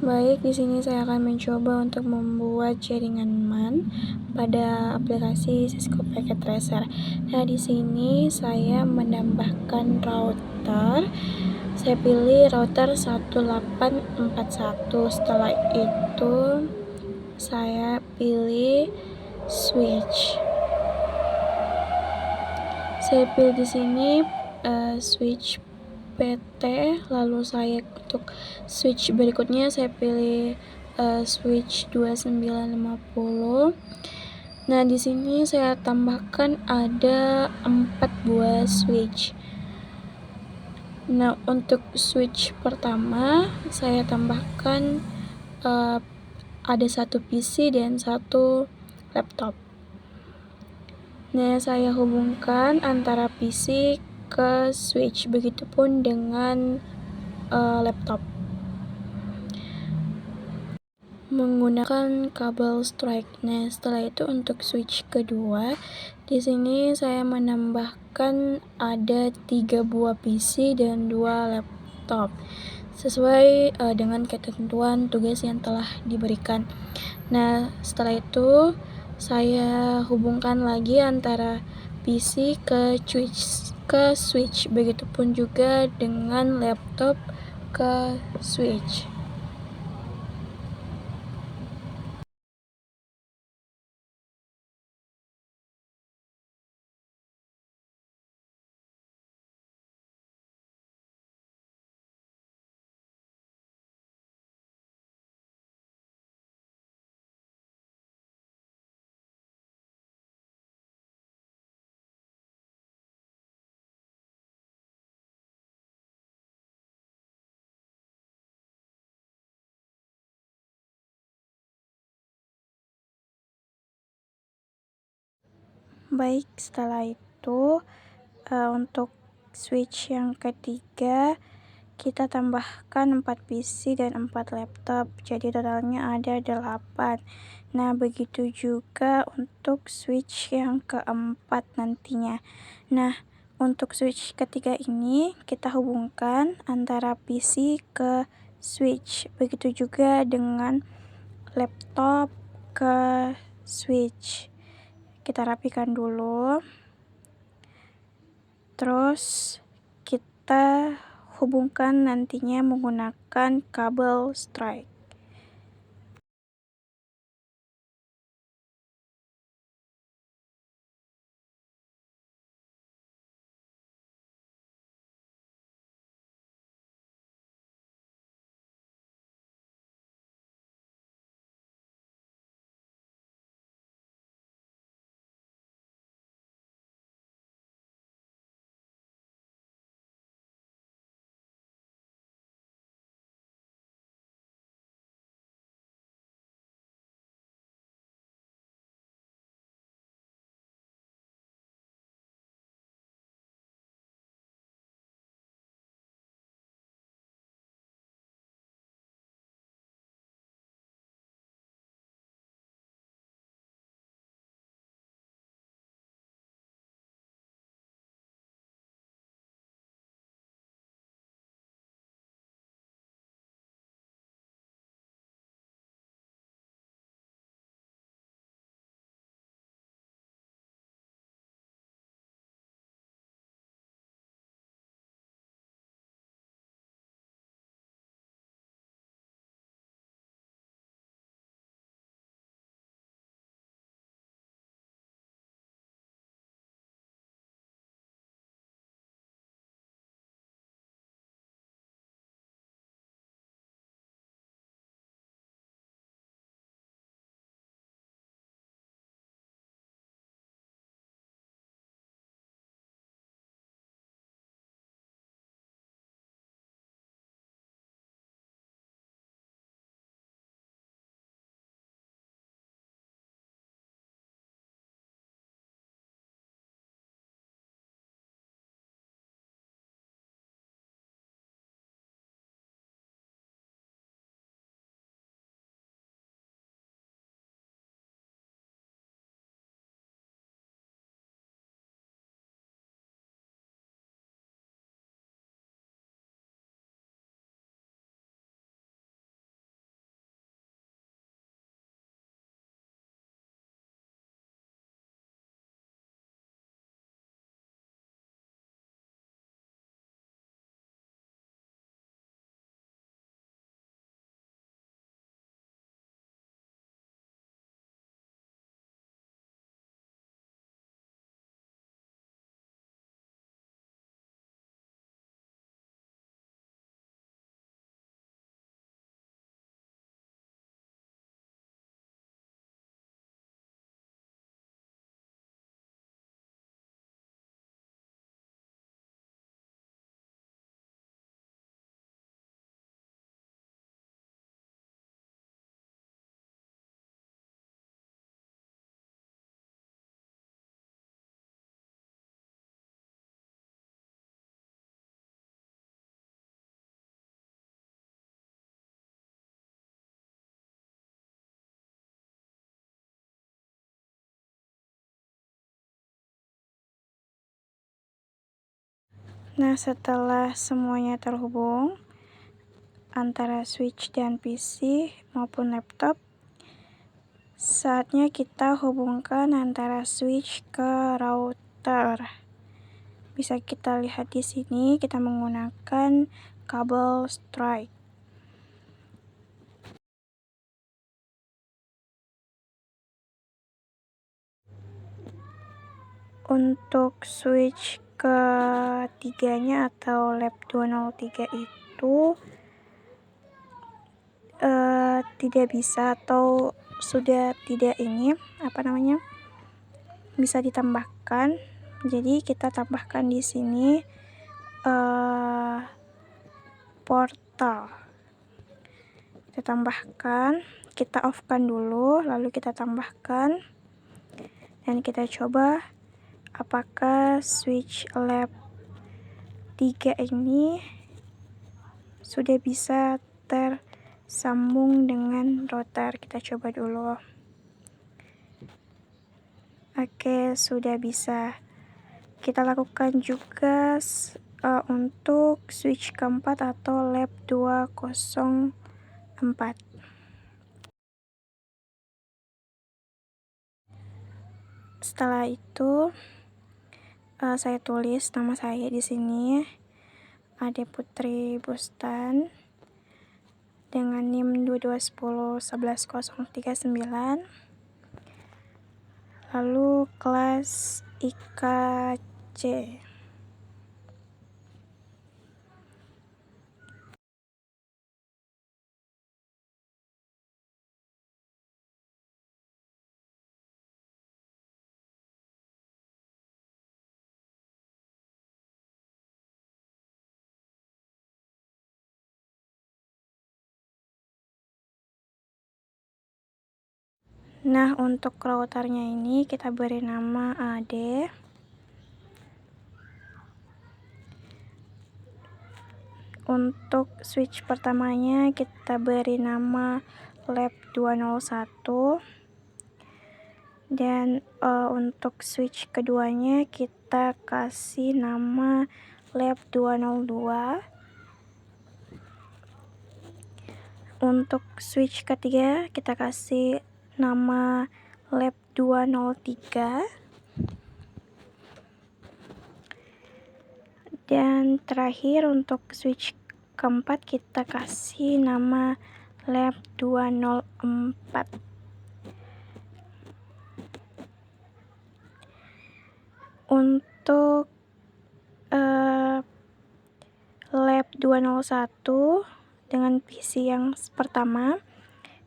Baik, di sini saya akan mencoba untuk membuat jaringan MAN pada aplikasi Cisco Packet Tracer. Nah, di sini saya menambahkan router. Saya pilih router 1841. Setelah itu saya pilih switch. Saya pilih di sini switch PT, lalu saya untuk switch berikutnya saya pilih switch 2950. Nah, di sini saya tambahkan ada 4 buah switch. Nah, untuk switch pertama saya tambahkan ada 1 PC dan 1 laptop. Nah, saya hubungkan antara PC ke switch, begitupun dengan laptop menggunakan kabel strike. Nah, setelah itu untuk switch kedua, di sini saya menambahkan ada 3 buah PC dan 2 laptop sesuai dengan ketentuan tugas yang telah diberikan. Nah, setelah itu saya hubungkan lagi antara PC ke switch, begitupun juga dengan laptop ke switch. Baik, setelah itu untuk switch yang ketiga kita tambahkan 4 PC dan 4 laptop, jadi totalnya ada 8. Nah, begitu juga untuk switch yang keempat nantinya. Nah, untuk switch ketiga ini kita hubungkan antara PC ke switch, begitu juga dengan laptop ke switch. Kita rapikan dulu, terus kita hubungkan nantinya menggunakan kabel strike. Nah, setelah semuanya terhubung antara switch dan PC maupun laptop, saatnya kita hubungkan antara switch ke router. Bisa kita lihat di sini, kita menggunakan kabel strike. Untuk switch ketiganya atau lab 203 itu tidak bisa atau sudah tidak bisa ditambahkan. Jadi kita tambahkan di sini portal. Kita tambahkan, kita off-kan dulu, lalu kita tambahkan dan kita coba apakah switch lab 3 ini sudah bisa tersambung dengan router. Kita coba dulu. Oke, sudah bisa. Kita lakukan juga untuk switch keempat atau lab 204. Setelah itu saya tulis nama saya di sini, Ade Putri Bustan, dengan NIM 2210110039, lalu kelas IKC. Nah, untuk routernya ini kita beri nama AD. Untuk switch pertamanya kita beri nama lab 201. Dan untuk switch keduanya kita kasih nama lab 202. Untuk switch ketiga kita kasih nama lab 203. Dan terakhir untuk switch keempat kita kasih nama lab 204. Untuk lab 201 dengan PC yang pertama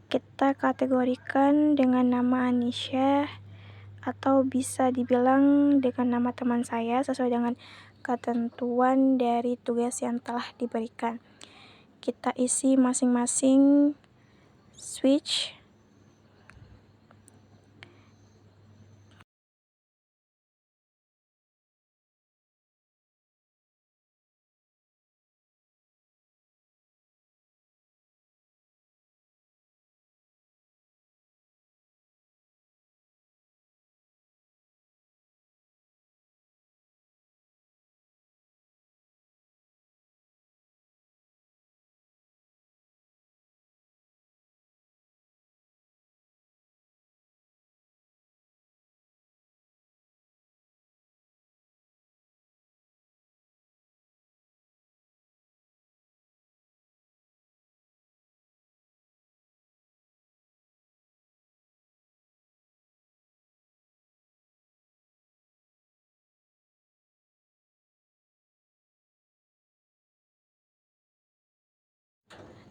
kita kategorikan dengan nama Anisha, atau bisa dibilang dengan nama teman saya sesuai dengan ketentuan dari tugas yang telah diberikan. Kita isi masing-masing switch.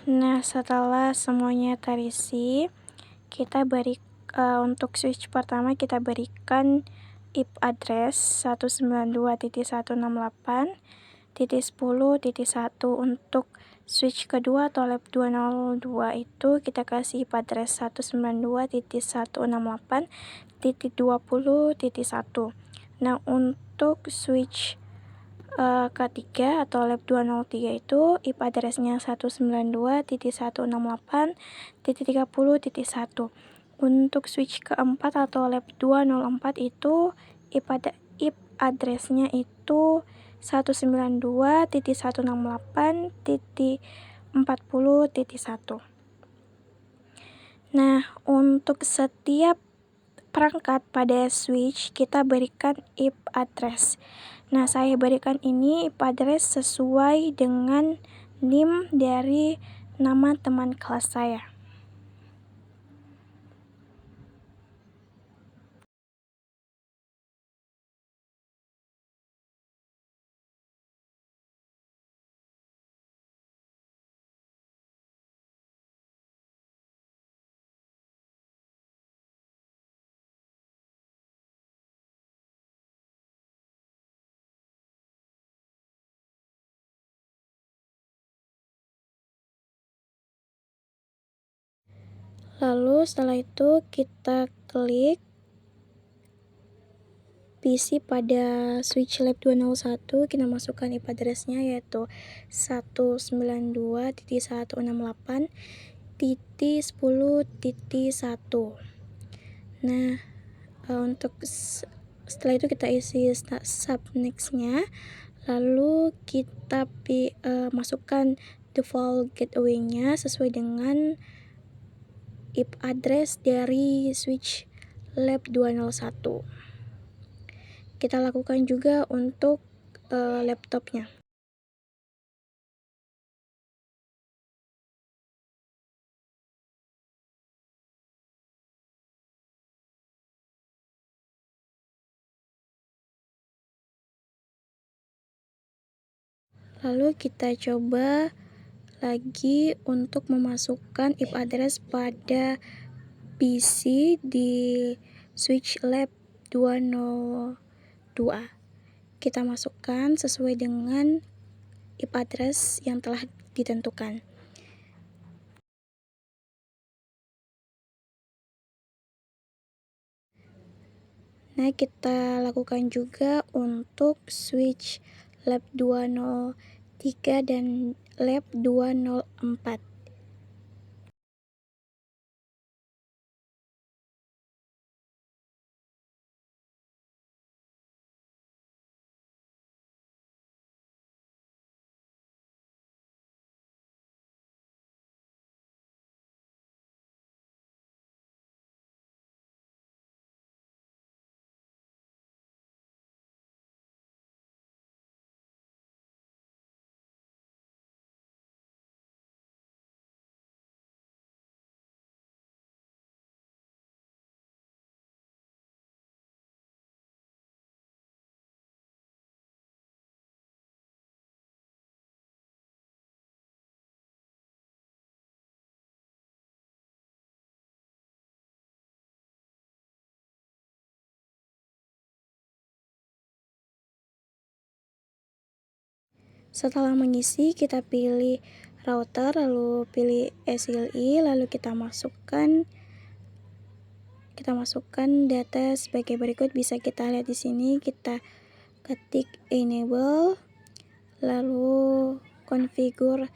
Nah, setelah semuanya terisi, kita beri untuk switch pertama kita berikan IP address 192.168.10.1. Untuk switch kedua atau lab 202 itu kita kasih IP address 192.168.20.1. Nah, untuk switch ketiga atau lab 203 itu IP address-nya 192.168.30.1. Untuk switch keempat atau lab 204 itu IP address-nya itu 192.168.40.1. Nah, untuk setiap perangkat pada switch kita berikan IP address. Nah, saya berikan ini IP address sesuai dengan NIM dari nama teman kelas saya. Lalu setelah itu kita klik PC pada switch lab 201, kita masukkan IP address-nya yaitu 192.168.10.1. Nah, untuk setelah itu kita isi subnext-nya, lalu kita masukkan default gateway-nya sesuai dengan IP address dari switch lab 201. Kita lakukan juga untuk laptopnya. Lalu kita coba lagi untuk memasukkan IP address pada PC di switch lab 202. Kita masukkan sesuai dengan IP address yang telah ditentukan. Nah, kita lakukan juga untuk switch lab 203 dan lab 204. Setelah mengisi, kita pilih router, lalu pilih SLI, lalu kita masukkan data sebagai berikut. Bisa kita lihat di sini, kita ketik enable, lalu configure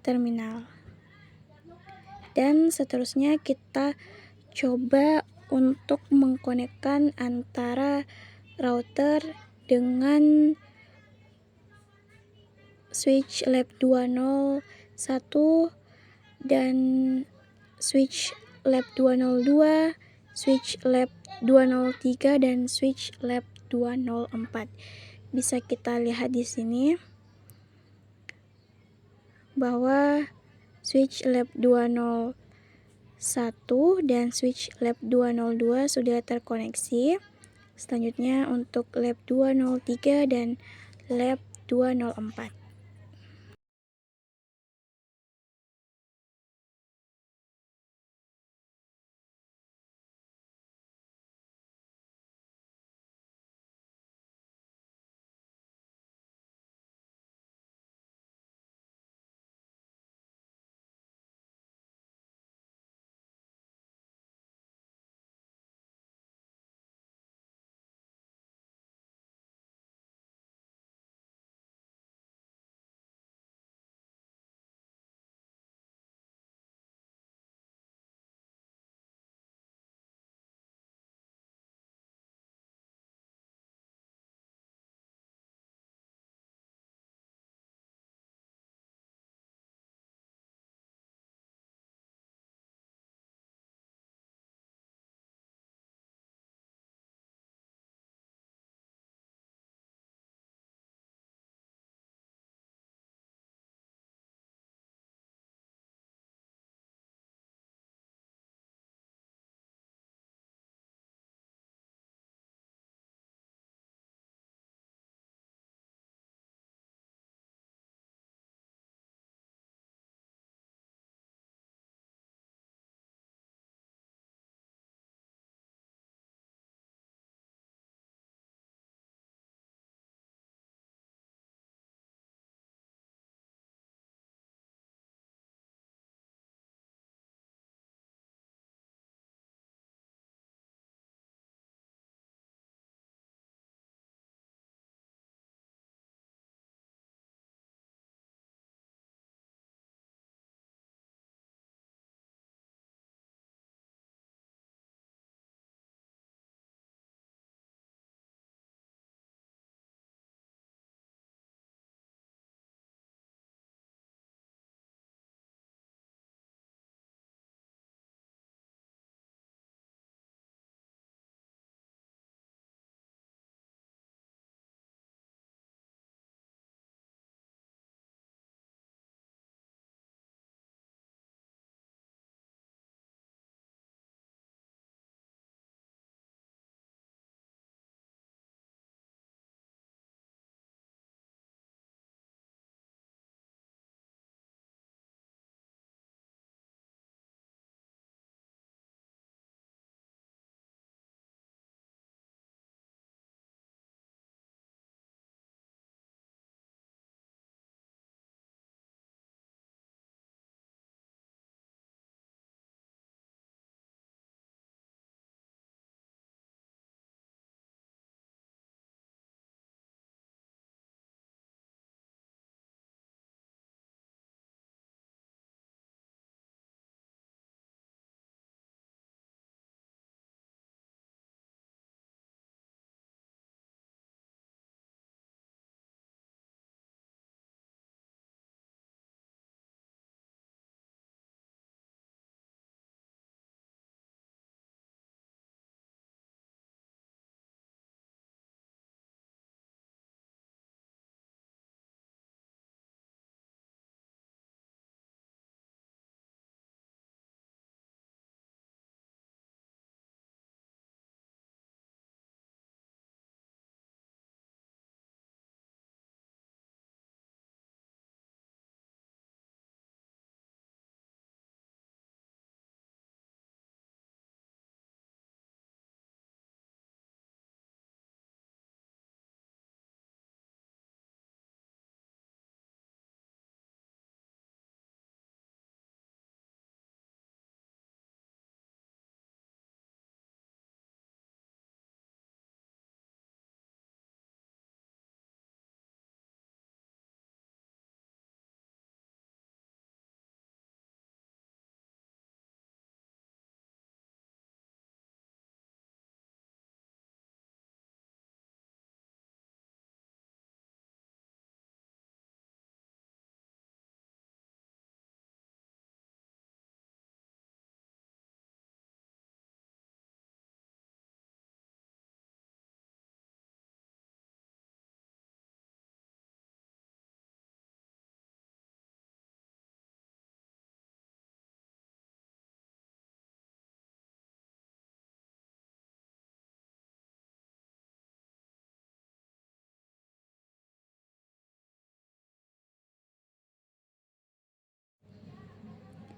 terminal, dan seterusnya kita coba untuk mengkonekkan antara router dengan switch lab 201 dan switch lab 202, switch lab 203 dan switch lab 204. Bisa kita lihat di sini bahwa switch lab 201 dan switch lab 202 sudah terkoneksi. Selanjutnya untuk lab 203 dan lab 204.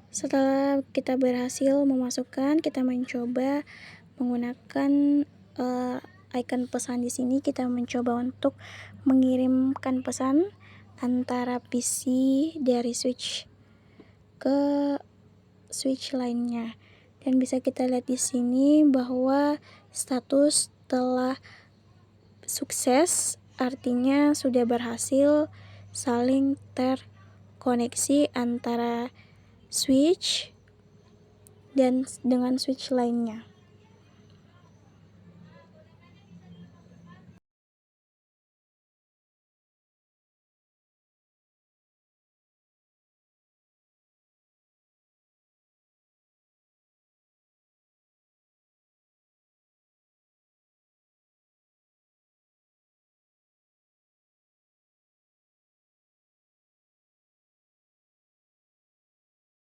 Setelah kita berhasil memasukkan, kita mencoba menggunakan icon pesan di sini. Kita mencoba untuk mengirimkan pesan antara PC dari switch ke switch lainnya. Dan bisa kita lihat di sini bahwa status telah sukses, artinya sudah berhasil saling terkoneksi antara switch dan dengan switch lainnya.